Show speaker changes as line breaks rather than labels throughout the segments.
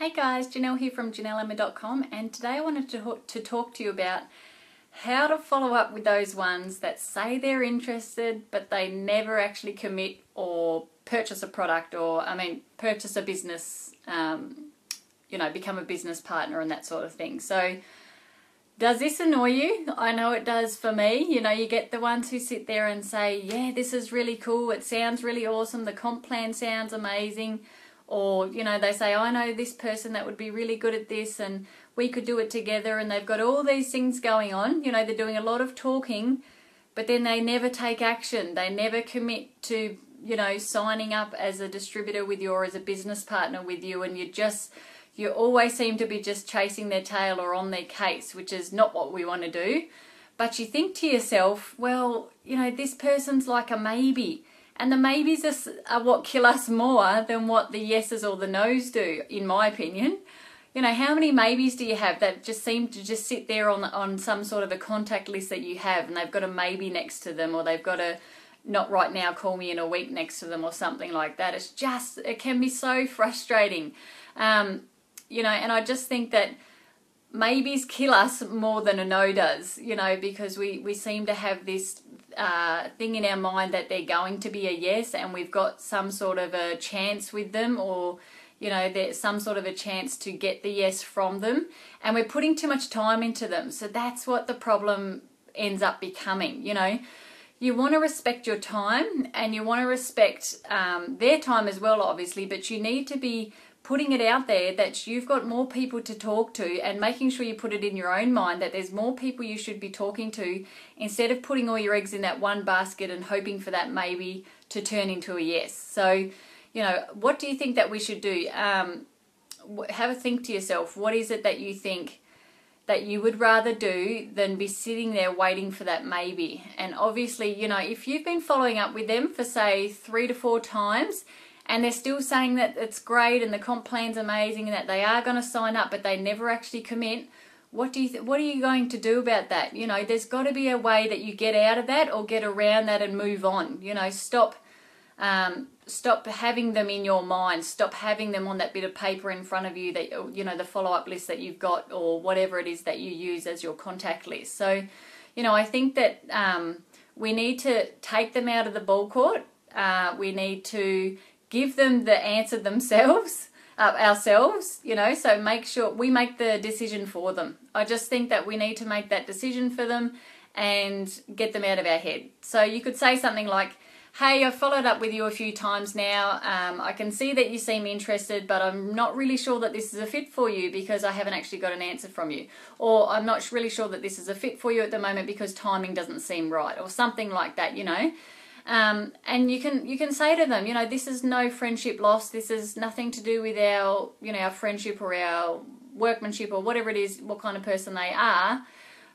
Hey guys, Janelle here from JanelleEmma.com, and today I wanted to talk to you about how to follow up with those ones that say they're interested but they never actually commit or purchase a product or, purchase a business, become a business partner and that sort of thing. So does this annoy you? I know it does for me. You get the ones who sit there and say, yeah, this is really cool, it sounds really awesome, the comp plan sounds amazing. Or, they say, I know this person that would be really good at this and we could do it together, and they've got all these things going on. They're doing a lot of talking, but then they never take action. They never commit to, signing up as a distributor with you or as a business partner with you, and you always seem to be just chasing their tail or on their case, which is not what we want to do. But you think to yourself, well, this person's like a maybe. And the maybes are what kill us more than what the yeses or the nos do, in my opinion. How many maybes do you have that just seem to just sit there on some sort of a contact list that you have, and they've got a maybe next to them, or they've got a not right now, call me in a week next to them, or something like that. It can be so frustrating. And I just think that maybes kill us more than a no does, because we seem to have this thing in our mind that they're going to be a yes, and we've got some sort of a chance with them, or there's some sort of a chance to get the yes from them, and we're putting too much time into them. So that's what the problem ends up becoming. You want to respect your time, and you want to respect their time as well, obviously, but you need to be putting it out there that you've got more people to talk to, and making sure you put it in your own mind that there's more people you should be talking to, instead of putting all your eggs in that one basket and hoping for that maybe to turn into a yes. So, what do you think that we should do? Have a think to yourself. What is it that you think that you would rather do than be sitting there waiting for that maybe? And obviously, if you've been following up with them for, say, 3 to 4 times, and they're still saying that it's great and the comp plan's amazing and that they are going to sign up, but they never actually commit, what are you going to do about that? There's got to be a way that you get out of that or get around that and move on. Stop having them in your mind. Stop having them on that bit of paper in front of you, that the follow-up list that you've got, or whatever it is that you use as your contact list. So, I think that we need to take them out of the ball court. We need to give them the answer themselves, ourselves, so make sure we make the decision for them. I just think that we need to make that decision for them and get them out of our head. So you could say something like, hey, I've followed up with you a few times now. I can see that you seem interested, but I'm not really sure that this is a fit for you because I haven't actually got an answer from you. Or I'm not really sure that this is a fit for you at the moment because timing doesn't seem right, or something like that, and you can say to them, this is no friendship loss. This is nothing to do with our, our friendship or our workmanship or whatever it is, what kind of person they are.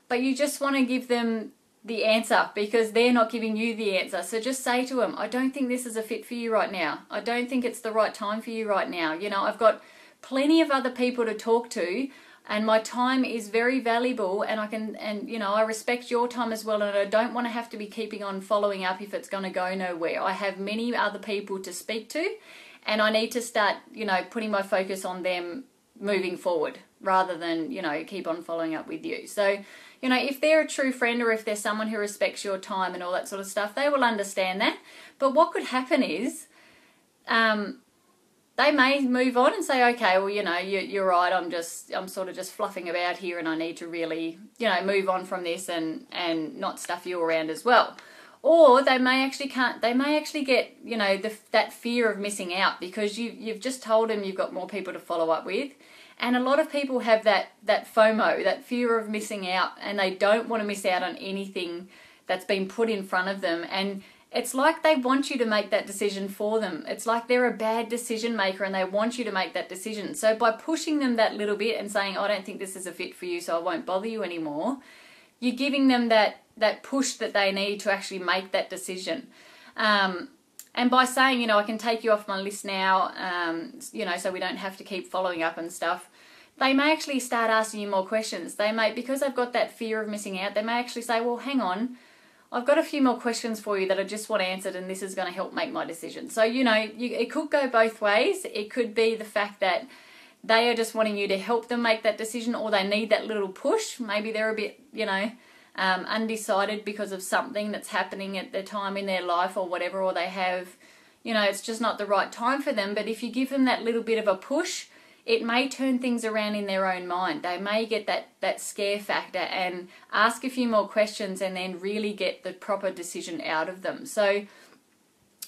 But you just want to give them the answer because they're not giving you the answer. So just say to them, I don't think this is a fit for you right now. I don't think it's the right time for you right now. I've got plenty of other people to talk to, and my time is very valuable, and I respect your time as well, and I don't want to have to be keeping on following up if it's going to go nowhere. I have many other people to speak to, and I need to start, putting my focus on them moving forward rather than, keep on following up with you. So, if they're a true friend, or if they're someone who respects your time and all that sort of stuff, they will understand that. But what could happen is, they may move on and say, okay, well, you're right, I'm sort of just fluffing about here, and I need to really, move on from this and not stuff you around as well. Or they may actually get, that fear of missing out because you've just told them you've got more people to follow up with. And a lot of people have that FOMO, that fear of missing out, and they don't want to miss out on anything that's been put in front of them. And it's like they want you to make that decision for them. It's like they're a bad decision maker and they want you to make that decision. So by pushing them that little bit and saying, I don't think this is a fit for you, so I won't bother you anymore, you're giving them that push that they need to actually make that decision. And by saying, I can take you off my list now, so we don't have to keep following up and stuff, they may actually start asking you more questions. They may, because they've got that fear of missing out, they may actually say, well, hang on, I've got a few more questions for you that I just want answered, and this is going to help make my decision. So, it could go both ways. It could be the fact that they are just wanting you to help them make that decision, or they need that little push. Maybe they're a bit, undecided because of something that's happening at the time in their life or whatever, or they have, it's just not the right time for them. But if you give them that little bit of a push, it may turn things around in their own mind. They may get that scare factor and ask a few more questions and then really get the proper decision out of them. So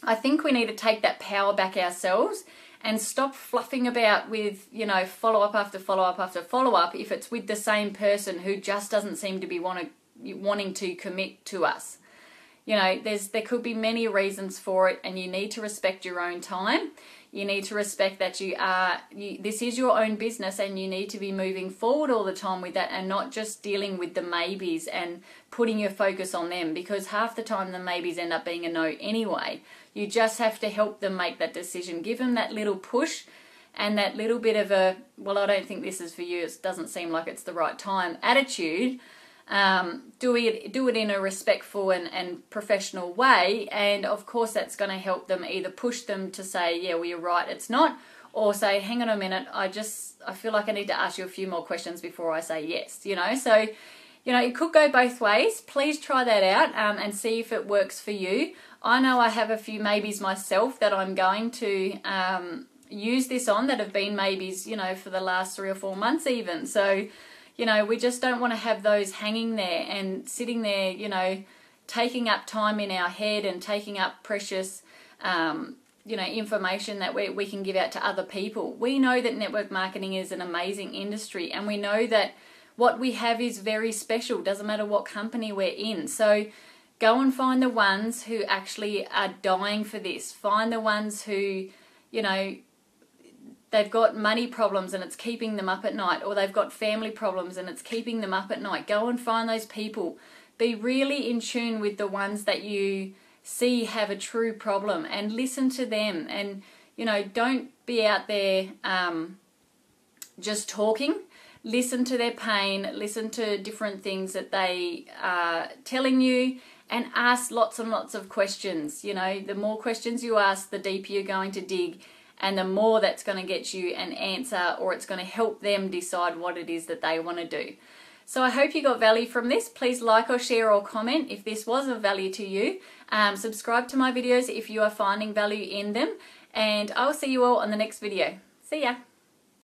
I think we need to take that power back ourselves and stop fluffing about with, follow-up after follow-up after follow-up if it's with the same person who just doesn't seem to be wanting to commit to us. There could be many reasons for it, and you need to respect your own time. You need to respect that this is your own business, and you need to be moving forward all the time with that and not just dealing with the maybes and putting your focus on them, because half the time the maybes end up being a no anyway. You just have to help them make that decision. Give them that little push and that little bit of a, well, I don't think this is for you, it doesn't seem like it's the right time attitude. Do it in a respectful and professional way, and of course that's going to help them either push them to say, yeah, well, you're right, it's not, or say, hang on a minute, I feel like I need to ask you a few more questions before I say yes, so it could go both ways. Please try that out and see if it works for you. I know I have a few maybes myself that I'm going to use this on, that have been maybes, for the last 3 or 4 months even. So we just don't want to have those hanging there and sitting there, taking up time in our head and taking up precious, information that we can give out to other people. We know that network marketing is an amazing industry, and we know that what we have is very special. Doesn't matter what company we're in. So go and find the ones who actually are dying for this. Find the ones who, they've got money problems and it's keeping them up at night, or they've got family problems and it's keeping them up at night. Go and find those people. Be really in tune with the ones that you see have a true problem and listen to them. And, don't be out there just talking. Listen to their pain, listen to different things that they are telling you, and ask lots and lots of questions. The more questions you ask, the deeper you're going to dig, and the more that's going to get you an answer, or it's going to help them decide what it is that they want to do. So I hope you got value from this. Please like or share or comment if this was of value to you. Subscribe to my videos if you are finding value in them, and I'll see you all on the next video. See ya.